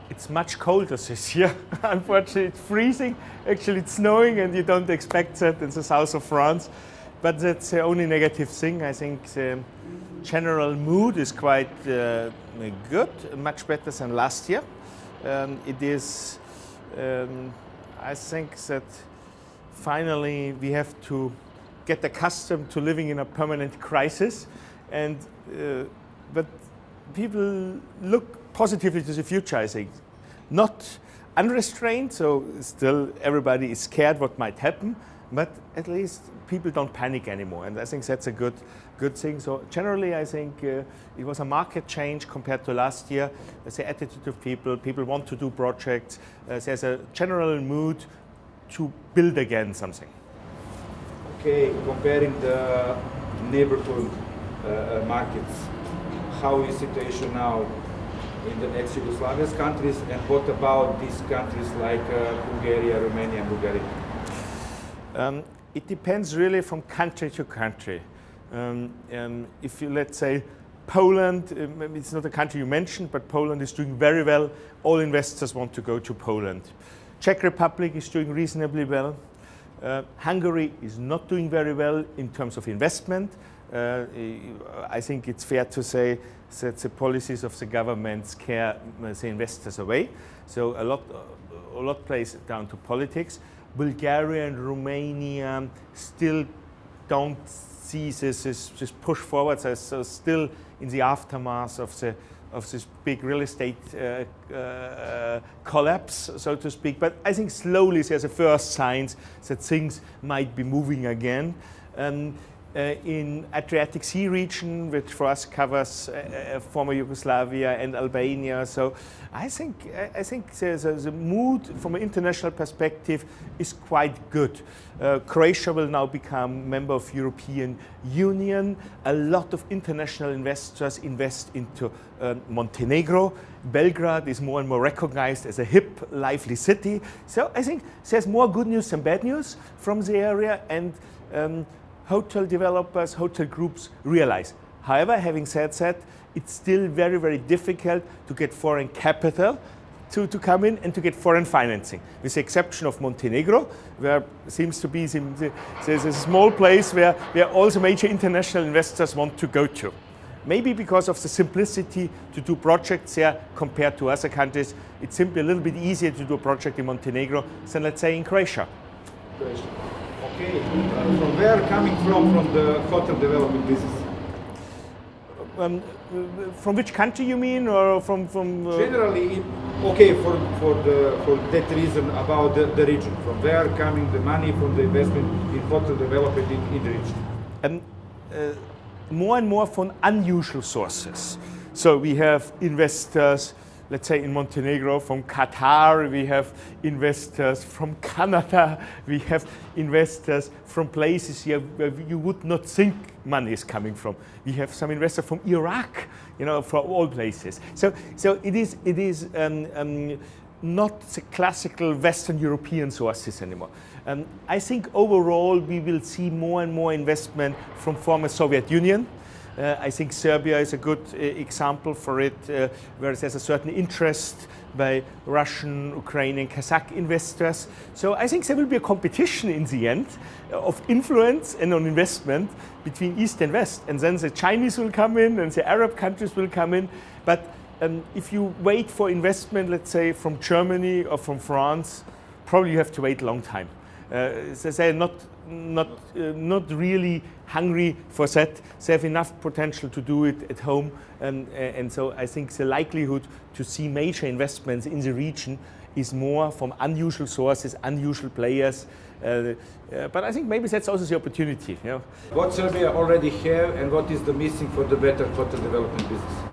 It's much colder this year. Unfortunately, it's freezing. Actually, it's snowing, and you don't expect that in the south of France. But that's the only negative thing. I think the general mood is quite good, much better than last year. It is, I think that finally we have to get accustomed to living in a permanent crisis, and but people look positively to the future, I think. Not unrestrained, so still everybody is scared what might happen, but at least people don't panic anymore, and I think that's a good thing. So generally, I think it was a market change compared to last year. The attitude of people want to do projects. There's a general mood to build again something. Okay, comparing the neighborhood markets, how is the situation now in the ex-Yugoslavia countries, and what about these countries like Bulgaria, Romania, and Bulgaria? It depends really from country to country. If you, let's say, Poland, it's not a country you mentioned, but Poland is doing very well. All investors want to go to Poland. Czech Republic is doing reasonably well. Hungary is not doing very well in terms of investment. I think it's fair to say that the policies of the government scare the investors away. So a lot plays down to politics. Bulgaria and Romania still don't see this push forward. So still in the aftermath of this big real estate collapse, so to speak. But I think slowly there's the first signs that things might be moving again. In Adriatic Sea region, which for us covers former Yugoslavia and Albania, so I think the mood from an international perspective is quite good. Croatia will now become member of European Union. A lot of international investors invest into Montenegro. Belgrade is more and more recognized as a hip, lively city. So I think there's more good news than bad news from the area, and hotel developers, hotel groups realize. However, having said that, it's still very, very difficult to get foreign capital to come in and to get foreign financing, with the exception of Montenegro, where seems to be there's a small place where all the major international investors want to go to. Maybe because of the simplicity to do projects there compared to other countries. It's simply a little bit easier to do a project in Montenegro than, let's say, in Croatia. Okay, from where coming from the hotel development business? From which country you mean, or from? Generally, okay, for that reason about the region. From where coming the money from the investment in hotel development in the region? More and more from unusual sources. So we have investors, let's say in Montenegro, from Qatar, we have investors from Canada, we have investors from places here where you would not think money is coming from. We have some investors from Iraq, from all places. So it is not the classical Western European sources anymore. I think overall we will see more and more investment from former Soviet Union. I think Serbia is a good example for it, where there's a certain interest by Russian, Ukrainian, Kazakh investors. So I think there will be a competition in the end of influence and on investment between East and West. And then the Chinese will come in and the Arab countries will come in. But if you wait for investment, let's say from Germany or from France, probably you have to wait a long time. They're not really hungry for that. They have enough potential to do it at home, and so I think the likelihood to see major investments in the region is more from unusual sources, unusual players. But I think maybe that's also the opportunity. What Serbia already have, and what is the missing for the better hotel development business?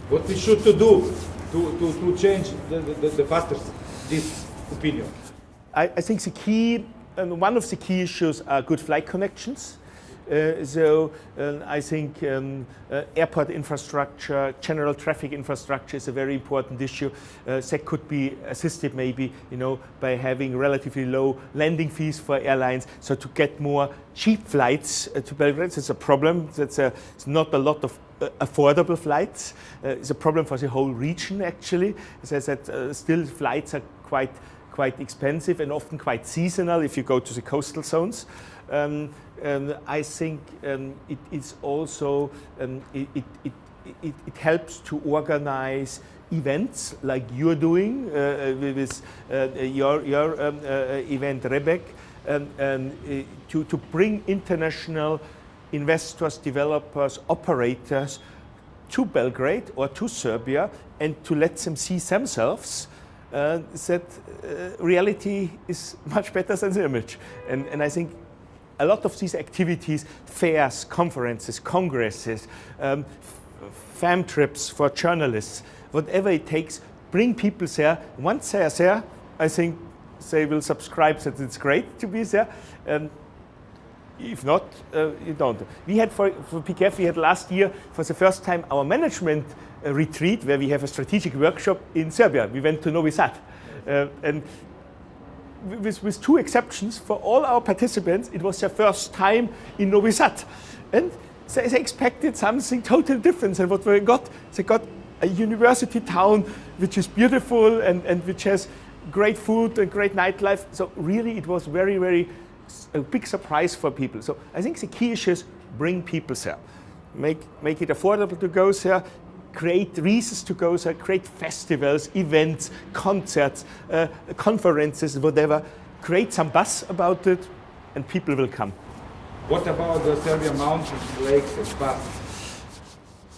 What we should to do to change the faster this opinion? I think the key, one of the key issues are good flight connections. I think airport infrastructure, general traffic infrastructure is a very important issue. That could be assisted maybe, by having relatively low landing fees for airlines. So to get more cheap flights to Belgrade, it's a problem. It's not a lot of affordable flights. It's a problem for the whole region actually. As I said, still flights are quite expensive and often quite seasonal if you go to the coastal zones. I think it is also it helps to organize events like you're doing with your event Rebec, to bring international investors, developers, operators to Belgrade or to Serbia and to let them see themselves that reality is much better than the image. And I think a lot of these activities, fairs, conferences, congresses, fam trips for journalists, whatever it takes, bring people there. Once they are there, I think they will subscribe that it's great to be there. If not, you don't. We had for PKF, we had last year for the first time our management retreat where we have a strategic workshop in Serbia. We went to Novi Sad. And with two exceptions, for all our participants, it was their first time in Novi Sad. And they expected something totally different than what they got. They got a university town which is beautiful and which has great food and great nightlife. So really it was very, very a big surprise for people. So I think the key issue is bring people there. Make it affordable to go there, create reasons to go there, create festivals, events, concerts, conferences, whatever. Create some buzz about it and people will come. What about the Serbian mountains, lakes and spas?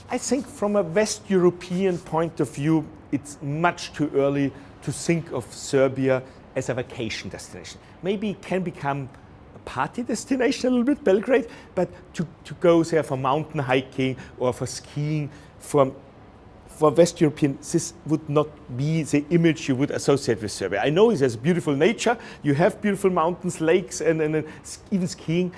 I think from a West European point of view, it's much too early to think of Serbia as a vacation destination. Maybe it can become a party destination a little bit, Belgrade, but to go there for mountain hiking or for skiing, for West European, this would not be the image you would associate with Serbia. I know it has beautiful nature, you have beautiful mountains, lakes, and even skiing,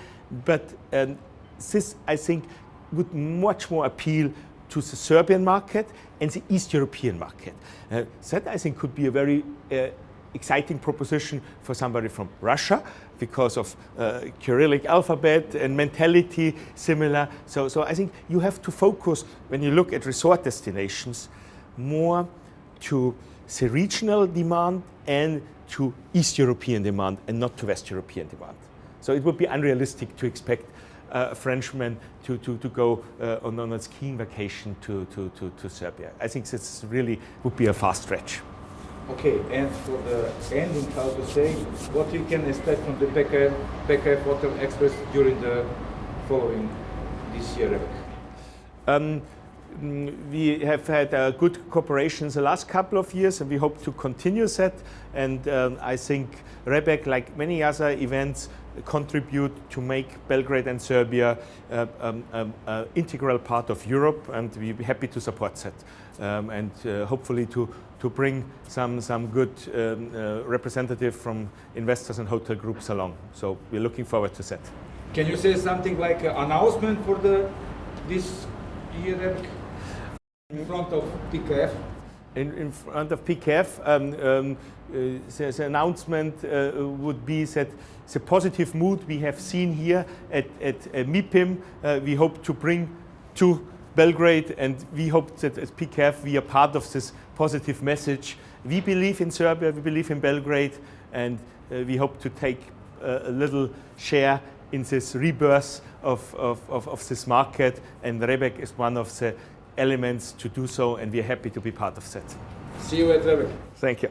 but this, I think, would much more appeal to the Serbian market and the East European market. That, I think, could be a very exciting proposition for somebody from Russia because of Cyrillic alphabet and mentality similar. So I think you have to focus, when you look at resort destinations, more to the regional demand and to East European demand and not to West European demand. So it would be unrealistic to expect a Frenchman to go on a skiing vacation to Serbia. I think this really would be a fast stretch. Okay, and for the ending, how to say, what you can expect from the PKF Hotel Express during the following this year? We have had a good cooperation the last couple of years and we hope to continue that. And I think Rebec, like many other events, contribute to make Belgrade and Serbia an integral part of Europe, and we'll be happy to support that. And hopefully to bring some good representative from investors and hotel groups along. So we're looking forward to that. Can you say something like an announcement for this year in front of PKF? In front of PKF, the announcement would be that the positive mood we have seen here at MIPIM, we hope to bring to Belgrade, and we hope that at PKF we are part of this positive message. We believe in Serbia, we believe in Belgrade, and we hope to take a little share in this rebirth of this market, and Rebec is one of the elements to do so, and we are happy to be part of that. See you at Rebec. Thank you.